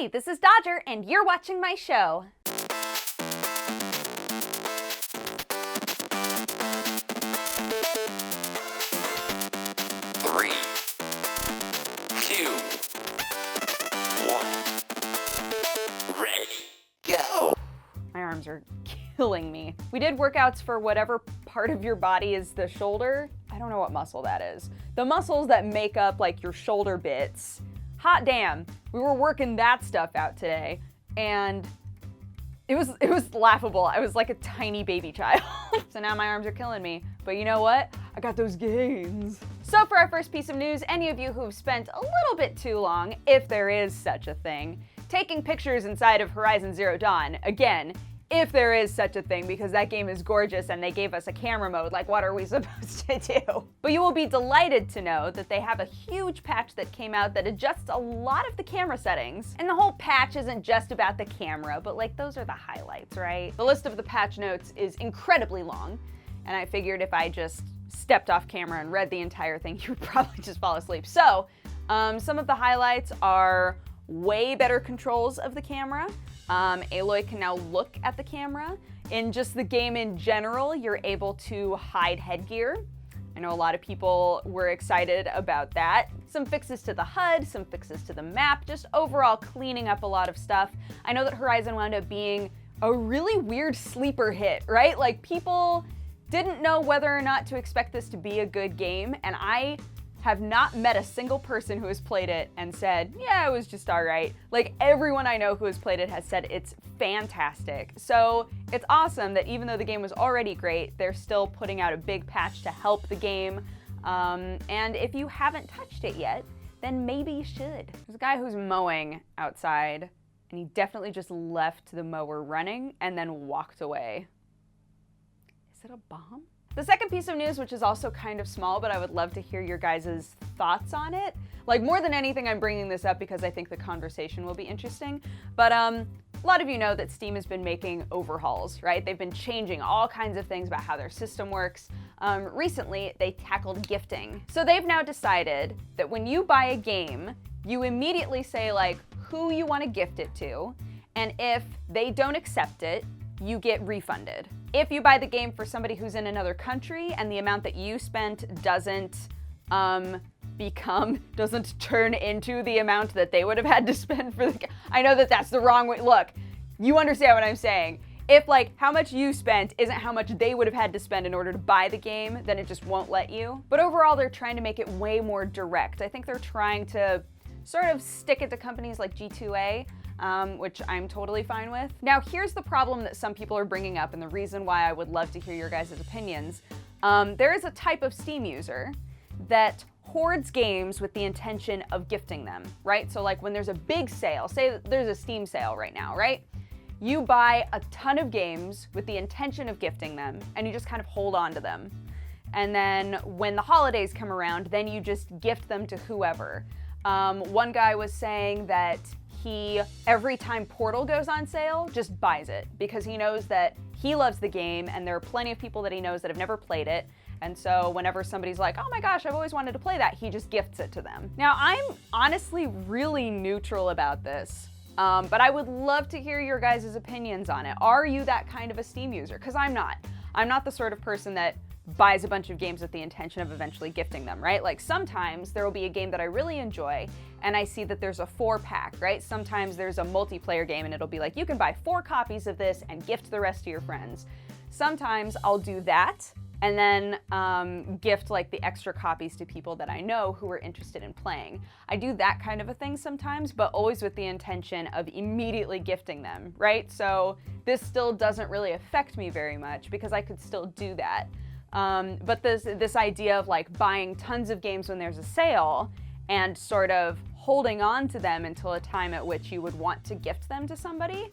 Hi, this is Dodger, and you're watching my show. 3, 2, 1, ready, go! My arms are killing me. We did workouts for whatever part of your body is the shoulder. I don't know what muscle that is. The muscles that make up like your shoulder bits. Hot damn, we were working that stuff out today, and it was laughable. I was like a tiny baby child. So now my arms are killing me. But you know what? I got those gains. So for our first piece of news, any of you who've spent a little bit too long, if there is such a thing, taking pictures inside of Horizon Zero Dawn, again, if there is such a thing, because that game is gorgeous and they gave us a camera mode, like what are we supposed to do? But you will be delighted to know that they have a huge patch that came out that adjusts a lot of the camera settings. And the whole patch isn't just about the camera, but like those are the highlights, right? The list of the patch notes is incredibly long, and I figured if I just stepped off camera and read the entire thing, you would probably just fall asleep. So, some of the highlights are way better controls of the camera. Aloy can now look at the camera. In just the game in general, you're able to hide headgear. I know a lot of people were excited about that. Some fixes to the HUD, some fixes to the map, just overall cleaning up a lot of stuff. I know that Horizon wound up being a really weird sleeper hit, right? Like, people didn't know whether or not to expect this to be a good game, and I have not met a single person who has played it and said, yeah, it was just all right. Like, everyone I know who has played it has said it's fantastic. So it's awesome that even though the game was already great, they're still putting out a big patch to help the game. And if you haven't touched it yet, then maybe you should. There's a guy who's mowing outside, and he definitely just left the mower running and then walked away. Is it a bomb? The second piece of news, which is also kind of small, but I would love to hear your guys' thoughts on it. Like, more than anything, I'm bringing this up because I think the conversation will be interesting. But a lot of you know that Steam has been making overhauls, right? They've been changing all kinds of things about how their system works. Recently, they tackled gifting. So they've now decided that when you buy a game, you immediately say, like, who you want to gift it to, and if they don't accept it, you get refunded. If you buy the game for somebody who's in another country and the amount that you spent doesn't turn into the amount that they would have had to spend for the game. I know that that's the wrong way. Look, you understand what I'm saying. If like how much you spent isn't how much they would have had to spend in order to buy the game, then it just won't let you. But overall, they're trying to make it way more direct. I think they're trying to sort of stick it to companies like G2A, which I'm totally fine with. Now, here's the problem that some people are bringing up, and the reason why I would love to hear your guys' opinions. There is a type of Steam user that hoards games with the intention of gifting them, right? So like when there's a big sale, say there's a Steam sale right now, right? You buy a ton of games with the intention of gifting them, and you just kind of hold on to them. And then when the holidays come around, then you just gift them to whoever. One guy was saying that he, every time Portal goes on sale, just buys it because he knows that he loves the game and there are plenty of people that he knows that have never played it. And so whenever somebody's like, oh my gosh, I've always wanted to play that, he just gifts it to them. Now, I'm honestly really neutral about this, but I would love to hear your guys' opinions on it. Are you that kind of a Steam user? Because I'm not. I'm not the sort of person that buys a bunch of games with the intention of eventually gifting them, right? Like sometimes there will be a game that I really enjoy and I see that there's a 4-pack, right? Sometimes there's a multiplayer game and it'll be like, you can buy 4 copies of this and gift the rest to your friends. Sometimes I'll do that and then gift like the extra copies to people that I know who are interested in playing. I do that kind of a thing sometimes, but always with the intention of immediately gifting them, right? So this still doesn't really affect me very much because I could still do that. But this idea of like buying tons of games when there's a sale and sort of holding on to them until a time at which you would want to gift them to somebody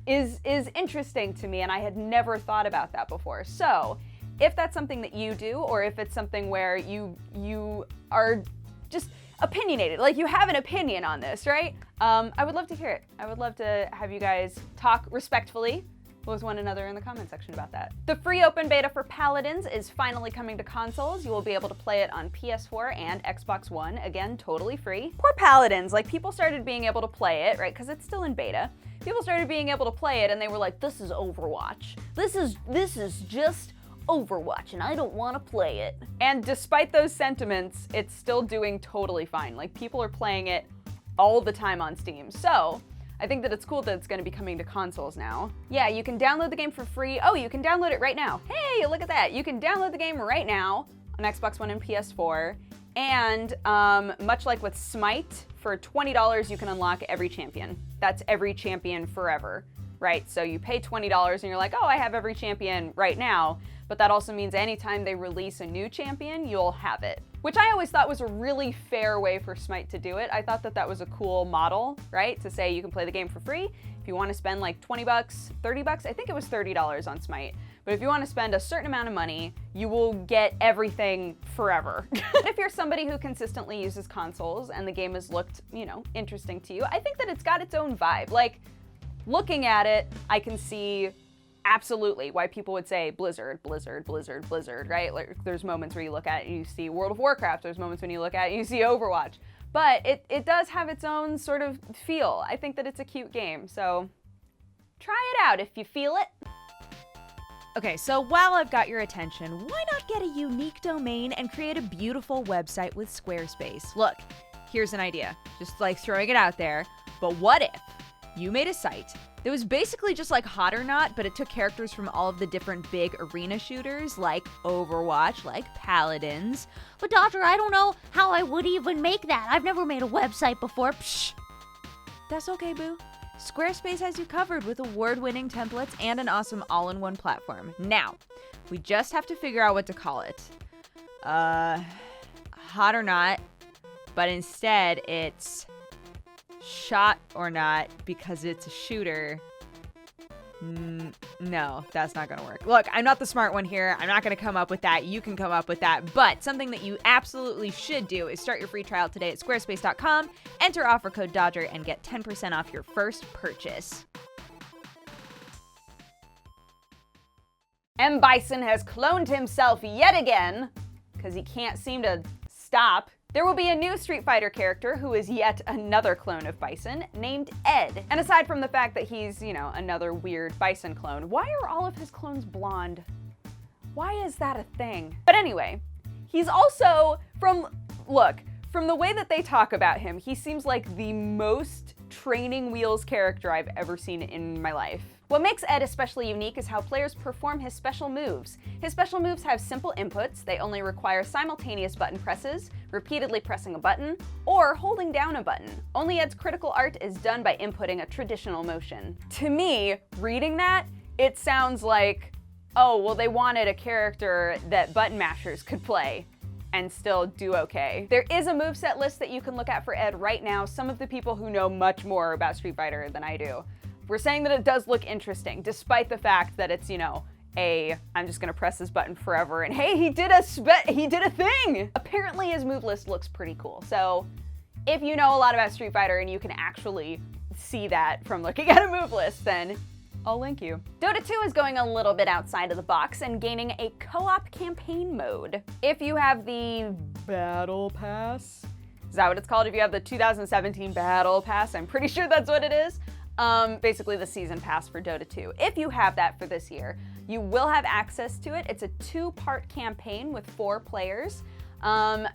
is interesting to me, and I had never thought about that before. So if that's something that you do, or if it's something where you are just opinionated, like you have an opinion on this, right? I would love to hear it. I would love to have you guys talk respectfully was one another in the comment section about that. The free open beta for Paladins is finally coming to consoles. You will be able to play it on PS4 and Xbox One, again, totally free. Poor Paladins, like people started being able to play it, right, because it's still in beta. People started being able to play it and they were like, this is Overwatch. This is just Overwatch and I don't want to play it. And despite those sentiments, it's still doing totally fine. Like people are playing it all the time on Steam. So I think that it's cool that it's going to be coming to consoles now. Yeah, you can download the game for free. Oh, you can download it right now. Hey, look at that. You can download the game right now on Xbox One and PS4. And much like with Smite, for $20 you can unlock every champion. That's every champion forever, right? So you pay $20 and you're like, oh, I have every champion right now. But that also means anytime they release a new champion, you'll have it. Which I always thought was a really fair way for Smite to do it. I thought that that was a cool model, right? To say you can play the game for free. If you want to spend like 20 bucks, 30 bucks, I think it was $30 on Smite. But if you want to spend a certain amount of money, you will get everything forever. If you're somebody who consistently uses consoles and the game has looked, you know, interesting to you, I think that it's got its own vibe. Like, looking at it, I can see absolutely why people would say Blizzard, Blizzard, Blizzard, Blizzard, right? Like, there's moments where you look at it and you see World of Warcraft. There's moments when you look at it and you see Overwatch. But it does have its own sort of feel. I think that it's a cute game, so try it out if you feel it. Okay, so while I've got your attention, why not get a unique domain and create a beautiful website with Squarespace? Look, here's an idea, just like throwing it out there, but what if you made a site that was basically just like Hot or Not, but it took characters from all of the different big arena shooters like Overwatch, like Paladins. But Doctor, I don't know how I would even make that. I've never made a website before. Psh. That's okay, boo. Squarespace has you covered with award-winning templates and an awesome all-in-one platform. Now, we just have to figure out what to call it. Hot or Not, but instead it's Shot or Not because it's a shooter. No, that's not gonna work. Look, I'm not the smart one here. I'm not gonna come up with that. You can come up with that. But something that you absolutely should do is start your free trial today at squarespace.com, enter offer code Dodger, and get 10% off your first purchase. M. Bison has cloned himself yet again, because he can't seem to stop. There will be a new Street Fighter character who is yet another clone of Bison, named Ed. And aside from the fact that he's, you know, another weird Bison clone, why are all of his clones blonde? Why is that a thing? But anyway, he's also, from the way that they talk about him, he seems like the most training wheels character I've ever seen in my life. What makes Ed especially unique is how players perform his special moves. His special moves have simple inputs. They only require simultaneous button presses, repeatedly pressing a button, or holding down a button. Only Ed's critical art is done by inputting a traditional motion. To me, reading that, it sounds like, oh, well, they wanted a character that button mashers could play and still do okay. There is a moveset list that you can look at for Ed right now. Some of the people who know much more about Street Fighter than I do, we're saying that it does look interesting, despite the fact that it's, you know, I'm just gonna press this button forever and hey, he did a thing! Apparently his move list looks pretty cool. So if you know a lot about Street Fighter and you can actually see that from looking at a move list, then I'll link you. Dota 2 is going a little bit outside of the box and gaining a co-op campaign mode. If you have the Battle Pass, is that what it's called? If you have the 2017 Battle Pass, I'm pretty sure that's what it is. Basically the season pass for Dota 2. If you have that for this year, you will have access to it. It's a 2-part campaign with 4 players.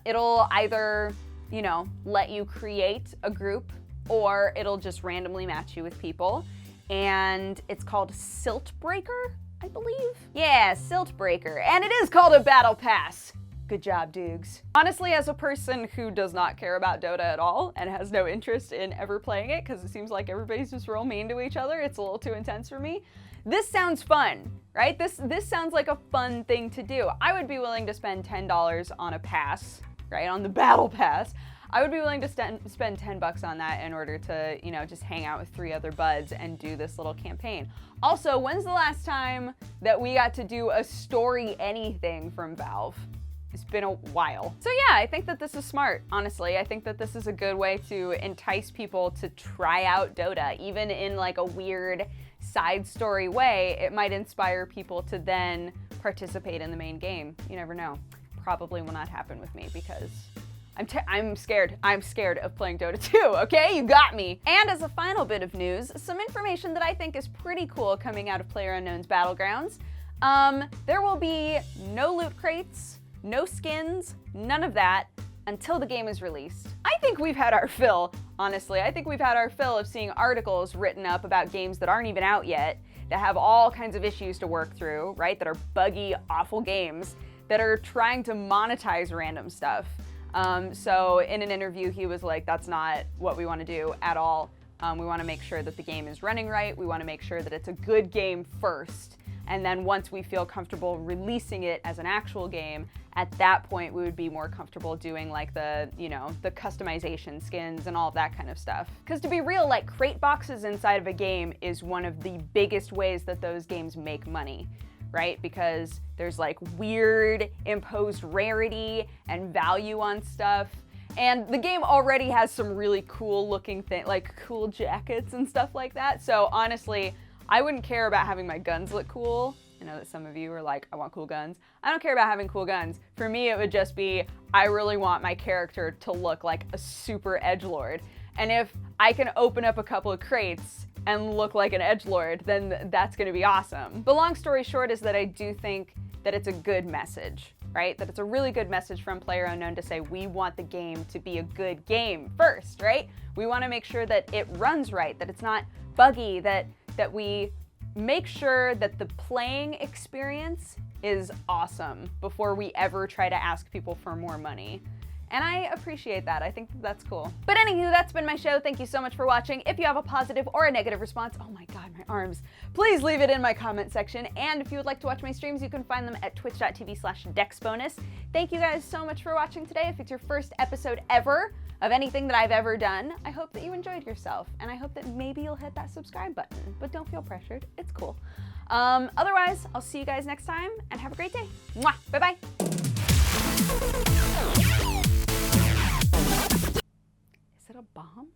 It'll either, you know, let you create a group or it'll just randomly match you with people. And it's called Silt Breaker, I believe. Yeah, Silt Breaker. And it is called a Battle Pass. Good job, Dukes. Honestly, as a person who does not care about Dota at all and has no interest in ever playing it, because it seems like everybody's just real mean to each other, it's a little too intense for me. This sounds fun, right? This sounds like a fun thing to do. I would be willing to spend $10 on a pass, right? On the Battle Pass. I would be willing to spend 10 bucks on that in order to, you know, just hang out with 3 other buds and do this little campaign. Also, when's the last time that we got to do a story anything from Valve? It's been a while. So yeah, I think that this is smart, honestly. I think that this is a good way to entice people to try out Dota, even in like a weird side story way, it might inspire people to then participate in the main game. You never know. Probably will not happen with me because I'm scared. I'm scared of playing Dota 2, okay? You got me. And as a final bit of news, some information that I think is pretty cool coming out of PlayerUnknown's Battlegrounds. There will be no loot crates, no skins, none of that until the game is released. I think we've had our fill, honestly. I think we've had our fill of seeing articles written up about games that aren't even out yet, that have all kinds of issues to work through, right? That are buggy, awful games that are trying to monetize random stuff. So in an interview, he was like, that's not what we want to do at all. We want to make sure that the game is running right. We want to make sure that it's a good game first. And then once we feel comfortable releasing it as an actual game, at that point we would be more comfortable doing like the customization skins and all of that kind of stuff. Because to be real, like crate boxes inside of a game is one of the biggest ways that those games make money, right? Because there's like weird imposed rarity and value on stuff. And the game already has some really cool looking things, like cool jackets and stuff like that. So honestly, I wouldn't care about having my guns look cool. I know that some of you are like, I want cool guns. I don't care about having cool guns. For me, it would just be, I really want my character to look like a super edgelord. And if I can open up a couple of crates and look like an edgelord, then that's gonna be awesome. But long story short is that I do think that it's a good message, right? That it's a really good message from PlayerUnknown to say, we want the game to be a good game first, right? We wanna make sure that it runs right, that it's not buggy, that we make sure that the playing experience is awesome before we ever try to ask people for more money. And I appreciate that. I think that's cool. But anywho, that's been my show. Thank you so much for watching. If you have a positive or a negative response, oh my God, my arms, please leave it in my comment section. And if you would like to watch my streams, you can find them at twitch.tv/dexbonus. Thank you guys so much for watching today. If it's your first episode ever of anything that I've ever done, I hope that you enjoyed yourself. And I hope that maybe you'll hit that subscribe button, but don't feel pressured. It's cool. Otherwise, I'll see you guys next time and have a great day. Mwah! Bye-bye. Is it a bomb?